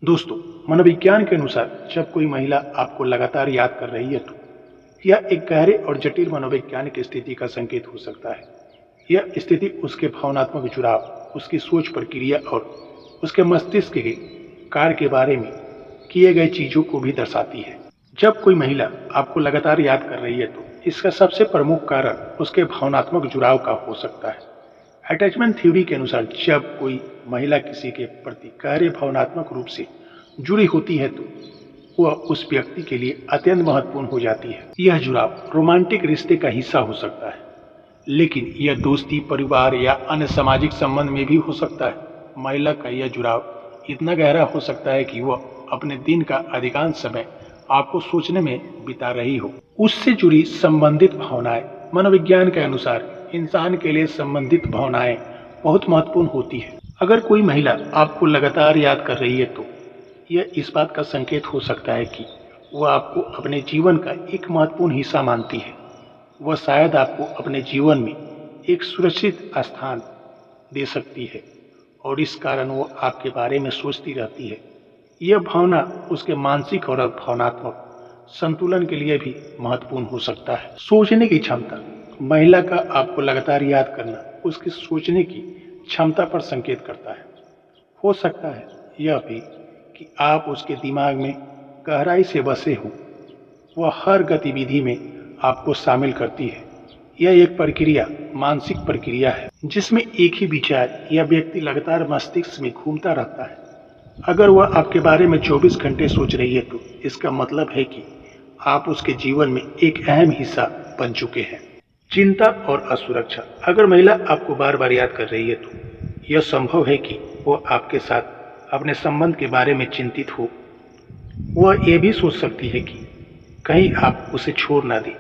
दोस्तों, मनोविज्ञान के अनुसार जब कोई महिला आपको लगातार याद कर रही है तो यह एक गहरे और जटिल मनोवैज्ञानिक स्थिति का संकेत हो सकता है। यह स्थिति उसके भावनात्मक जुड़ाव, उसकी सोच प्रक्रिया और उसके मस्तिष्क के कार्य के बारे में किए गए चीजों को भी दर्शाती है। जब कोई महिला आपको लगातार याद कर रही है तो इसका सबसे प्रमुख कारण उसके भावनात्मक जुड़ाव का हो सकता है। अटैचमेंट थ्योरी के अनुसार जब कोई महिला किसी के प्रति गहरे भावनात्मक रूप से जुड़ी होती है तो वह उस व्यक्ति के लिए अत्यंत महत्वपूर्ण हो जाती है। यह जुड़ाव रोमांटिक रिश्ते का हिस्सा हो सकता है, लेकिन यह दोस्ती, परिवार या अन्य सामाजिक संबंध में भी हो सकता है। महिला का यह जुड़ाव इतना गहरा हो सकता है कि वह अपने दिन का अधिकांश समय आपको सोचने में बिता रही हो। उससे जुड़ी संबंधित भावनाएं, मनोविज्ञान के अनुसार इंसान के लिए संबंधित भावनाएं बहुत महत्वपूर्ण होती है। अगर कोई महिला आपको लगातार याद कर रही है तो यह इस बात का संकेत हो सकता है कि वह आपको अपने जीवन का एक महत्वपूर्ण हिस्सा मानती है। वह शायद आपको अपने जीवन में एक सुरक्षित स्थान दे सकती है और इस कारण वह आपके बारे में सोचती रहती है। यह भावना उसके मानसिक और भावनात्मक संतुलन के लिए भी महत्वपूर्ण हो सकता है। सोचने की क्षमता, महिला का आपको लगातार याद करना उसकी सोचने की क्षमता पर संकेत करता है। हो सकता है यह भी कि आप उसके दिमाग में गहराई से बसे हो। वह हर गतिविधि में आपको शामिल करती है। यह एक प्रक्रिया, मानसिक प्रक्रिया है जिसमें एक ही विचार या व्यक्ति लगातार मस्तिष्क में घूमता रहता है। अगर वह आपके बारे में 24 घंटे सोच रही है तो इसका मतलब है कि आप उसके जीवन में एक अहम हिस्सा बन चुके हैं। चिंता और असुरक्षा, अगर महिला आपको बार बार याद कर रही है तो यह संभव है कि वह आपके साथ अपने संबंध के बारे में चिंतित हो। वह यह भी सोच सकती है कि कहीं आप उसे छोड़ ना दें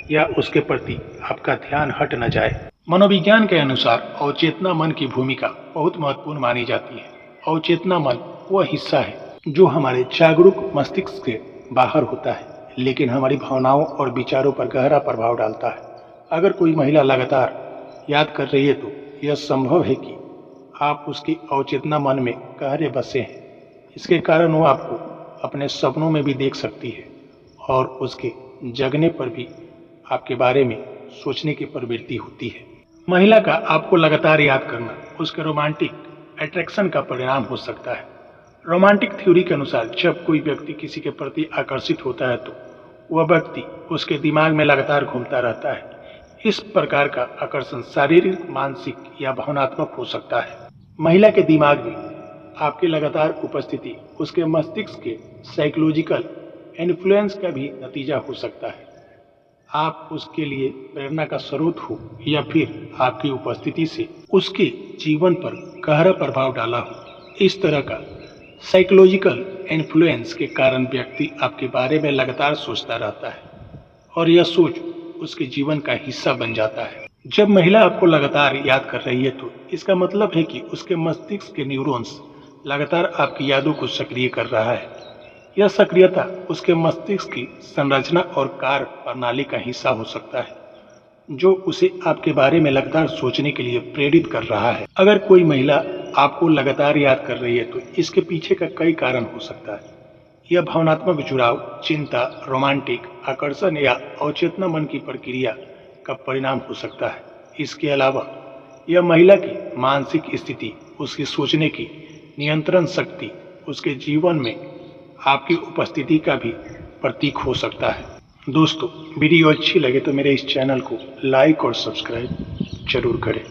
या उसके प्रति आपका ध्यान हट न जाए। मनोविज्ञान के अनुसार अवचेतना मन की भूमिका बहुत महत्वपूर्ण मानी जाती है। अवचेतना मन वह हिस्सा है जो हमारे जागरूक मस्तिष्क से बाहर होता है, लेकिन हमारी भावनाओं और विचारों पर गहरा प्रभाव डालता है। अगर कोई महिला लगातार याद कर रही है तो यह संभव है कि आप उसकी अवचेतना मन में गहरे बसे हैं। इसके कारण वो आपको अपने सपनों में भी देख सकती है और उसके जगने पर भी आपके बारे में सोचने की प्रवृत्ति होती है। महिला का आपको लगातार याद करना उसके रोमांटिक अट्रैक्शन का परिणाम हो सकता है। रोमांटिक थ्योरी के अनुसार जब कोई व्यक्ति किसी के प्रति आकर्षित होता है तो वह व्यक्ति उसके दिमाग में लगातार घूमता रहता है। इस प्रकार का आकर्षण शारीरिक, मानसिक या भावनात्मक हो सकता है। महिला के दिमाग में आपकी लगातार उपस्थिति उसके मस्तिष्क के साइकोलॉजिकल इन्फ्लुएंस का भी नतीजा हो सकता है। आप उसके लिए प्रेरणा का स्रोत हो या फिर आपकी उपस्थिति से उसके जीवन पर गहरा प्रभाव डाला हो। इस तरह का साइकोलॉजिकल इन्फ्लुएंस के कारण व्यक्ति आपके बारे में लगातार सोचता रहता है और यह सोच उसके जीवन का हिस्सा बन जाता है। जब महिला आपको लगातार याद कर रही है तो इसका मतलब है कि उसके मस्तिष्क के न्यूरॉन्स लगातार आपकी यादों को सक्रिय कर रहा है। यह सक्रियता उसके मस्तिष्क की संरचना और कार्य प्रणाली का हिस्सा हो सकता है, जो उसे आपके बारे में लगातार सोचने के लिए प्रेरित कर रहा है। अगर कोई महिला आपको लगातार याद कर रही है तो इसके पीछे का कई कारण हो सकता है। यह भावनात्मक जुड़ाव, चिंता, रोमांटिक आकर्षण या अवचेतना मन की प्रक्रिया का परिणाम हो सकता है। इसके अलावा यह महिला की मानसिक स्थिति, उसकी सोचने की नियंत्रण शक्ति, उसके जीवन में आपकी उपस्थिति का भी प्रतीक हो सकता है। दोस्तों, वीडियो अच्छी लगे तो मेरे इस चैनल को लाइक और सब्सक्राइब जरूर करें।